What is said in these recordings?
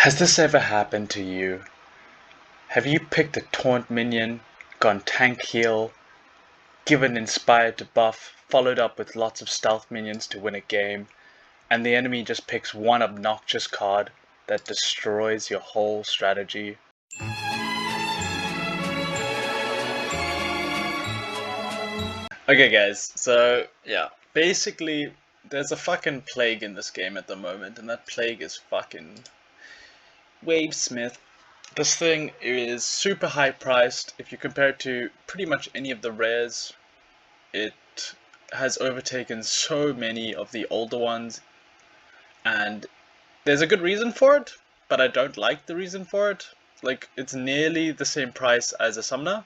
Has this ever happened to you? Have you picked a taunt minion, gone tank heal, given inspired to buff, followed up with lots of stealth minions to win a game, and the enemy just picks one obnoxious card that destroys your whole strategy? Okay guys, so yeah, basically there's a fucking plague in this game at the moment, and that plague is fucking Wavesmith. This thing is super high priced. If you compare it to pretty much any of the rares, it has overtaken so many of the older ones, and there's a good reason for it, but I don't like the reason for it. Like, it's nearly the same price as a summoner,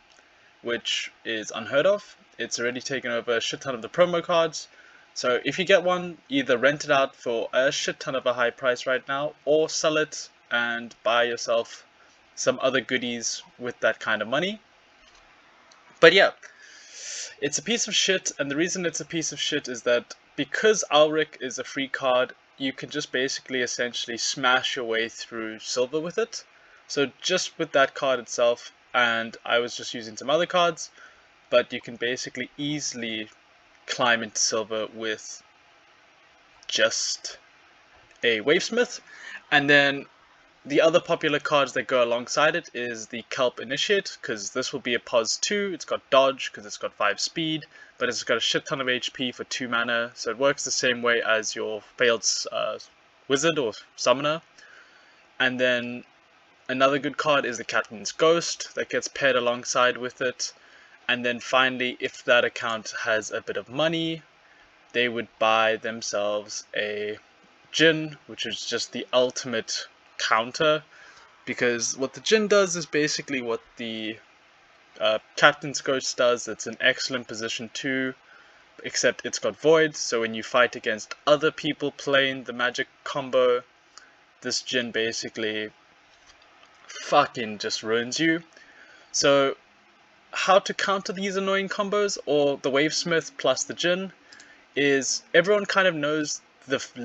which is unheard of. It's already taken over a shit ton of the promo cards. So if you get one, either rent it out for a shit ton of a high price right now, or sell it and buy yourself some other goodies with that kind of money. But yeah, it's a piece of shit, and the reason it's a piece of shit is that because Alric is a free card, you can just basically essentially smash your way through silver with it. So just with that card itself, and I was just using some other cards, but you can basically easily climb into silver with just a Wavesmith. And then the other popular cards that go alongside it is the Kelp Initiate, because this will be a pos 2, it's got dodge because it's got 5 speed, but it's got a shit ton of HP for 2 mana, so it works the same way as your failed wizard or summoner. And then another good card is the Captain's Ghost that gets paired alongside with it. And then finally, if that account has a bit of money, they would buy themselves a Djinn, which is just the ultimate counter, because what the Djinn does is basically what the Captain's Ghost does. It's an excellent position too, except it's got Void, so when you fight against other people playing the magic combo, this Djinn basically fucking just ruins you. So how to counter these annoying combos, or the Wavesmith plus the Djinn, is everyone kind of knows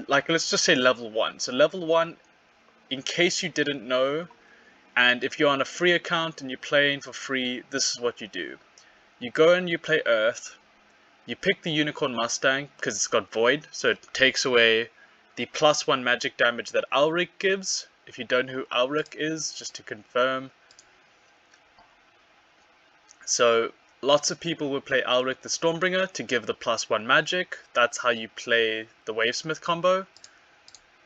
like, let's just say level 1. So level 1, in case you didn't know, and if you're on a free account and you're playing for free, this is what you do. You go and you play Earth, you pick the Unicorn Mustang because it's got Void, so it takes away the +1 magic damage that Alric gives. If you don't know who Alric is, just to confirm. So lots of people will play Alric the Stormbringer to give the +1 magic. That's how you play the Wavesmith combo.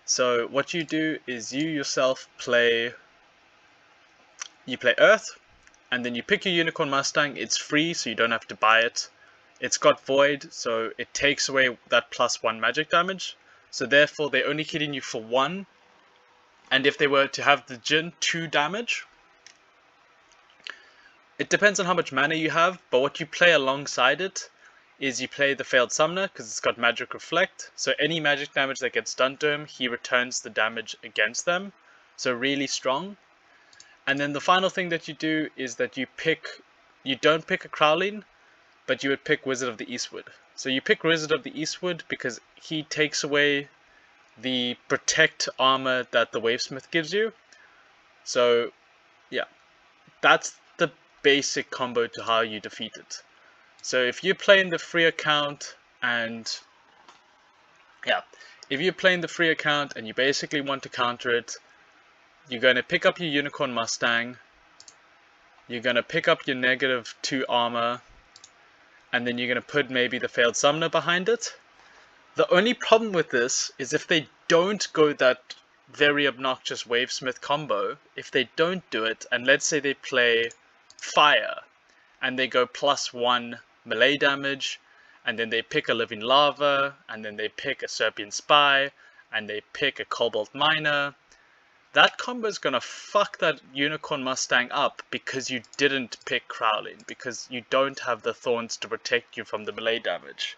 So what you do is you yourself play Earth, and then you pick your Unicorn Mustang. It's free, so you don't have to buy it. It's got Void, so it takes away that +1 magic damage. So therefore, they're only hitting you for 1. And if they were to have the Djinn, 2 damage. It depends on how much mana you have, but what you play alongside it is you play the Failed Summoner, because it's got Magic Reflect. So any magic damage that gets done to him, he returns the damage against them. So really strong. And then the final thing that you do is that you don't pick a Crowling, but you would pick Wizard of the Eastwood. So you pick Wizard of the Eastwood because he takes away the protect armor that the Wavesmith gives you. So yeah, that's the basic combo to how you defeat it. So if you're playing the free account and you basically want to counter it, you're going to pick up your Unicorn Mustang, you're going to pick up your -2 armor, and then you're going to put maybe the Failed Summoner behind it. The only problem with this is if they don't go that very obnoxious Wavesmith combo, if they don't do it, and let's say they play Fire, and they go +1 melee damage, and then they pick a Living Lava, and then they pick a Serpian Spy, and they pick a Cobalt Miner, that combo is gonna fuck that Unicorn Mustang up because you didn't pick Crowling, because you don't have the Thorns to protect you from the melee damage.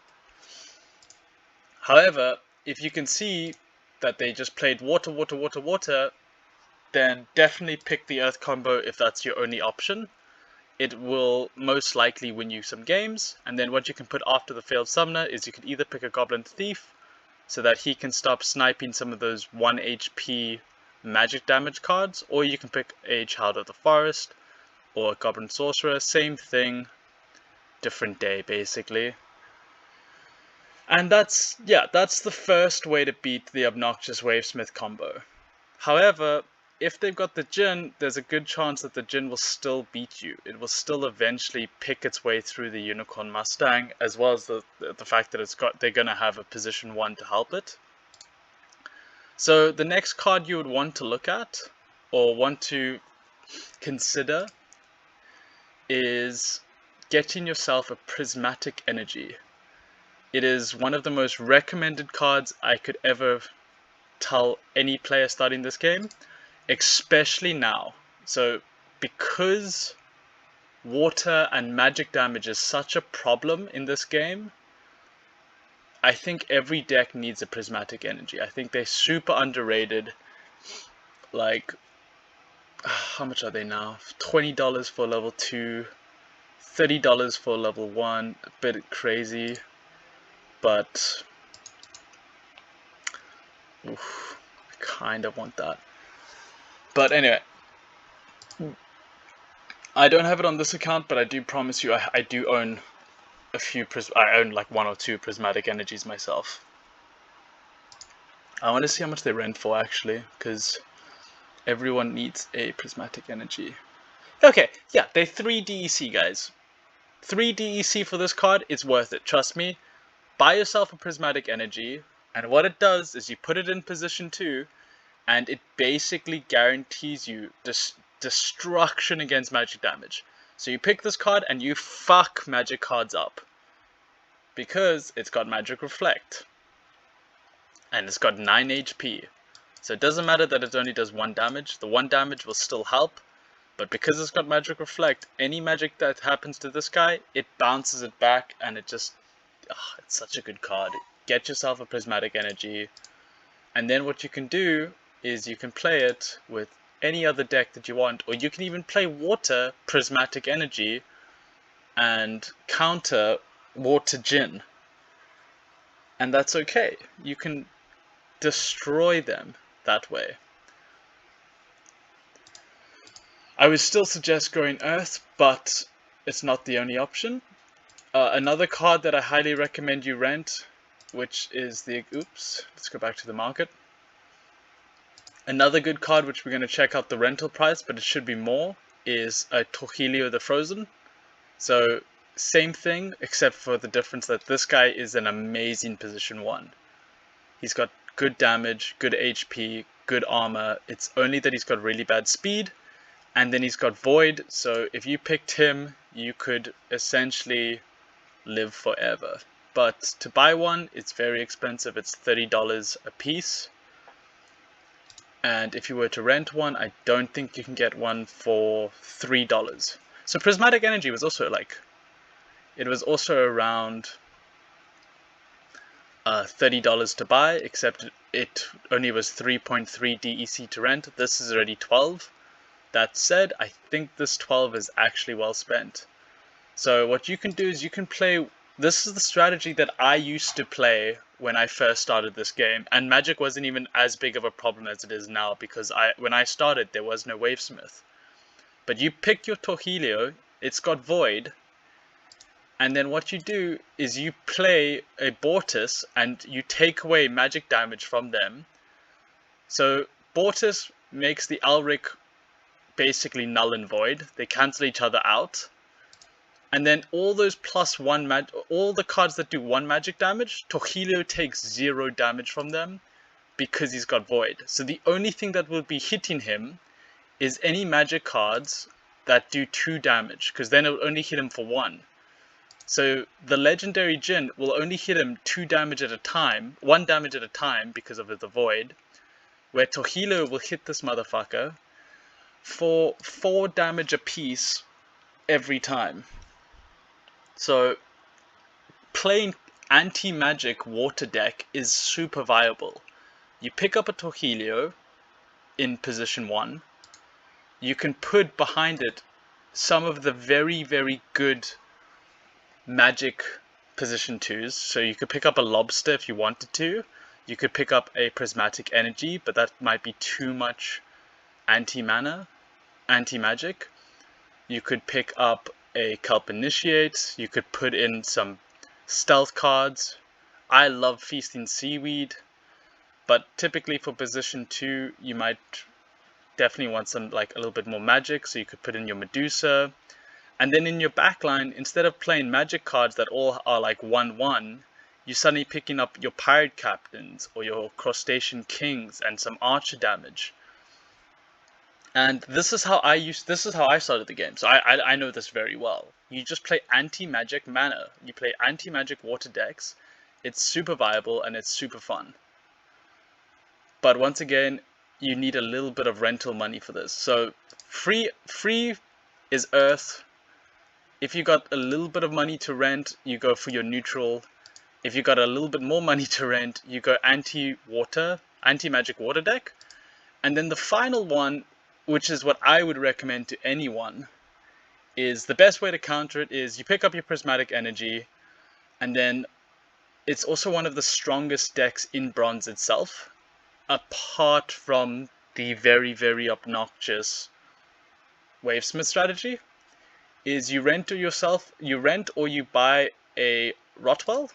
However, if you can see that they just played water, water, water, water, then definitely pick the Earth combo if that's your only option. It will most likely win you some games, and then what you can put after the Failed Summoner is you can either pick a Goblin Thief, so that he can stop sniping some of those 1 HP magic damage cards, or you can pick a Child of the Forest or a Goblin Sorcerer, same thing, different day basically. And that's the first way to beat the obnoxious Wavesmith combo. However, if they've got the Djinn, there's a good chance that the Djinn will still beat you. It will still eventually pick its way through the Unicorn Mustang, as well as the fact that they're gonna have a position 1 to help it. So the next card you would want to look at, or want to consider, is getting yourself a Prismatic Energy. It is one of the most recommended cards I could ever tell any player starting this game, especially now. So because water and magic damage is such a problem in this game, I think every deck needs a Prismatic Energy. I think they're super underrated. Like, how much are they now? $20 for level 2, $30 for level 1, a bit crazy, but oof, I kind of want that. But anyway, I don't have it on this account, but I do promise you I do own a few, I own like 1 or 2 Prismatic Energies myself. I want to see how much they rent for actually, because everyone needs a Prismatic Energy. Okay, yeah, they're 3 DEC, guys. 3 DEC for this card is worth it, trust me. Buy yourself a Prismatic Energy, and what it does is you put it in position 2, and it basically guarantees you destruction against magic damage. So you pick this card and you fuck magic cards up, because it's got Magic Reflect, and it's got 9 HP. So it doesn't matter that it only does 1 damage, the 1 damage will still help, but because it's got Magic Reflect, any magic that happens to this guy, it bounces it back, and it just, it's such a good card. Get yourself a Prismatic Energy, and then what you can do is you can play it with any other deck that you want, or you can even play Water Prismatic Energy and counter Water Djinn, and that's okay. You can destroy them that way. I would still suggest going Earth, but it's not the only option. Another card that I highly recommend you rent, which is the, oops, let's go back to the market. Another good card, which we're going to check out the rental price, but it should be more, is a Torhilio the Frozen. So, same thing, except for the difference that this guy is an amazing position 1. He's got good damage, good HP, good armor. It's only that he's got really bad speed, and then he's got Void, so if you picked him, you could essentially live forever. But to buy one, it's very expensive. It's $30 a piece. And if you were to rent one, I don't think you can get one for $3. So Prismatic Energy was also like, it was also around $30 to buy, except it only was 3.3 DEC to rent. This is already 12. That said, I think this 12 is actually well spent. So what you can do is you can play, this is the strategy that I used to play when I first started this game, and Magic wasn't even as big of a problem as it is now, because when I started there was no Wavesmith. But you pick your Torhilio, it's got Void, and then what you do is you play a Bortus and you take away magic damage from them. So Bortus makes the Elric basically null and void. They cancel each other out. And then all those +1 all the cards that do 1 magic damage, Torhilio takes 0 damage from them because he's got Void. So the only thing that will be hitting him is any magic cards that do 2 damage, because then it will only hit him for 1. So the legendary Djinn will only hit him 2 damage at a time, 1 damage at a time because of the Void, where Torhilio will hit this motherfucker for 4 damage a piece every time. So playing anti-magic water deck is super viable. You pick up a Torhilio in position 1. You can put behind it some of the very, very good magic position 2s. So you could pick up a Lobster if you wanted to. You could pick up a prismatic energy, but that might be too much anti-mana, anti-magic. You could pick up a Kelp Initiate. You could put in some stealth cards. I love Feasting Seaweed, but typically for position 2, you might definitely want some like a little bit more magic, so you could put in your Medusa. And then in your backline, instead of playing magic cards that all are like 1/1, you're suddenly picking up your Pirate Captains or your Crustacean Kings and some Archer damage. And this is how I started the game, so I know this very well. You just play anti-magic mana. You play anti-magic water decks. It's super viable and it's super fun. But once again, you need a little bit of rental money for this. So free is Earth. If you got a little bit of money to rent, you go for your neutral. If you got a little bit more money to rent, you go anti-magic water deck. And then the final one, which is what I would recommend to anyone, is the best way to counter it is you pick up your prismatic energy, and then it's also one of the strongest decks in Bronze itself, apart from the very, very obnoxious Wavesmith strategy, is you rent or you buy a Rotwell,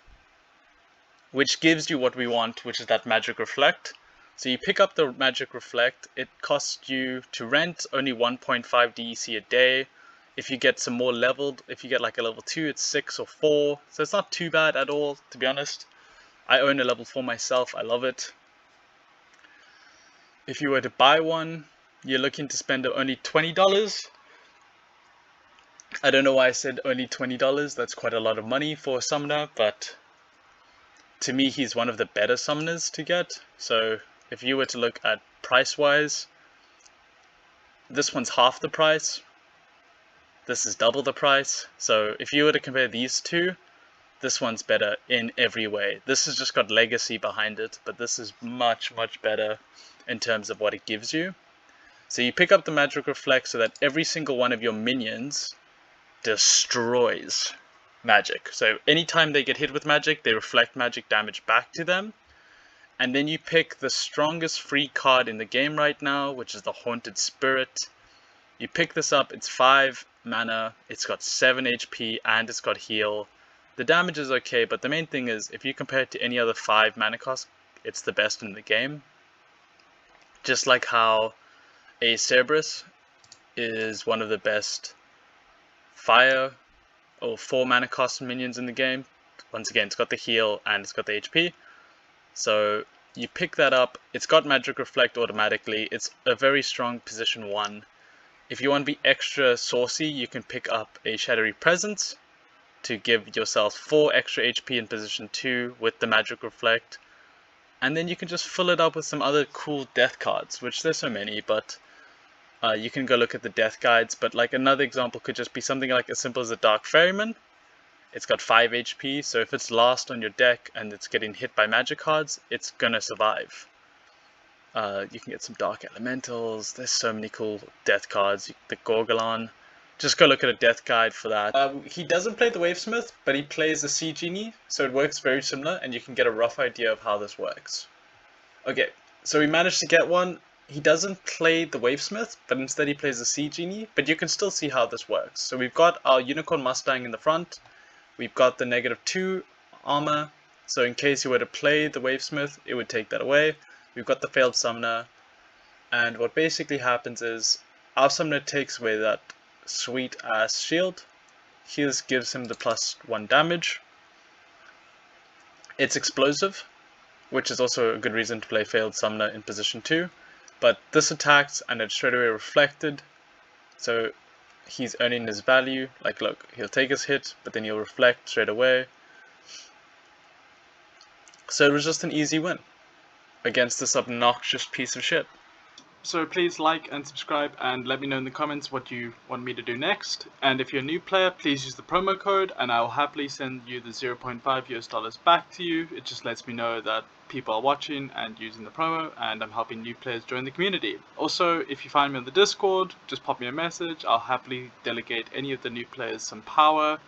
which gives you what we want, which is that Magic Reflect. So you pick up the Magic Reflect, it costs you to rent only 1.5 DEC a day. If you get some more leveled, if you get like a level 2, it's 6 or 4. So it's not too bad at all, to be honest. I own a level 4 myself, I love it. If you were to buy one, you're looking to spend only $20. I don't know why I said only $20, that's quite a lot of money for a summoner, but to me he's one of the better summoners to get. So if you were to look at price-wise, this one's half the price, this is double the price. So if you were to compare these two, this one's better in every way. This has just got legacy behind it, but this is much, much better in terms of what it gives you. So you pick up the Magic Reflect so that every single one of your minions destroys magic. So anytime they get hit with magic, they reflect magic damage back to them. And then you pick the strongest free card in the game right now, which is the Haunted Spirit. You pick this up, it's 5 mana, it's got 7 HP, and it's got heal. The damage is okay, but the main thing is, if you compare it to any other 5 mana cost, it's the best in the game. Just like how a Cerberus is one of the best fire or 4 mana cost minions in the game. Once again, it's got the heal and it's got the HP. So you pick that up, it's got Magic Reflect automatically, it's a very strong position 1. If you want to be extra saucy, you can pick up a Shadowy Presence to give yourself 4 extra HP in position 2 with the Magic Reflect. And then you can just fill it up with some other cool death cards, which there's so many, but you can go look at the death guides. But like another example could just be something like as simple as a Dark Ferryman. It's got 5 HP, so if it's last on your deck and it's getting hit by magic cards, it's gonna survive. You can get some Dark Elementals, there's so many cool death cards, the Gorgolon. Just go look at a death guide for that. He doesn't play the Wavesmith, but he plays the Sea Genie, so it works very similar, and you can get a rough idea of how this works. Okay, so we managed to get one. He doesn't play the Wavesmith, but instead he plays the Sea Genie, but you can still see how this works. So we've got our Unicorn Mustang in the front, we've got the -2 armor, so in case you were to play the Wavesmith, it would take that away. We've got the Failed Summoner, and what basically happens is, our Summoner takes away that sweet ass shield. Heals gives him the +1 damage. It's explosive, which is also a good reason to play Failed Summoner in position 2. But this attacks and it's straight away reflected, so he's earning his value. Like look, he'll take his hit, but then he'll reflect straight away. So it was just an easy win against this obnoxious piece of shit. So please like and subscribe and let me know in the comments what you want me to do next. And if you're a new player, please use the promo code and I'll happily send you the $0.5 back to you. It just lets me know that people are watching and using the promo, and I'm helping new players join the community. Also, if you find me on the Discord, just pop me a message. I'll happily delegate any of the new players some power.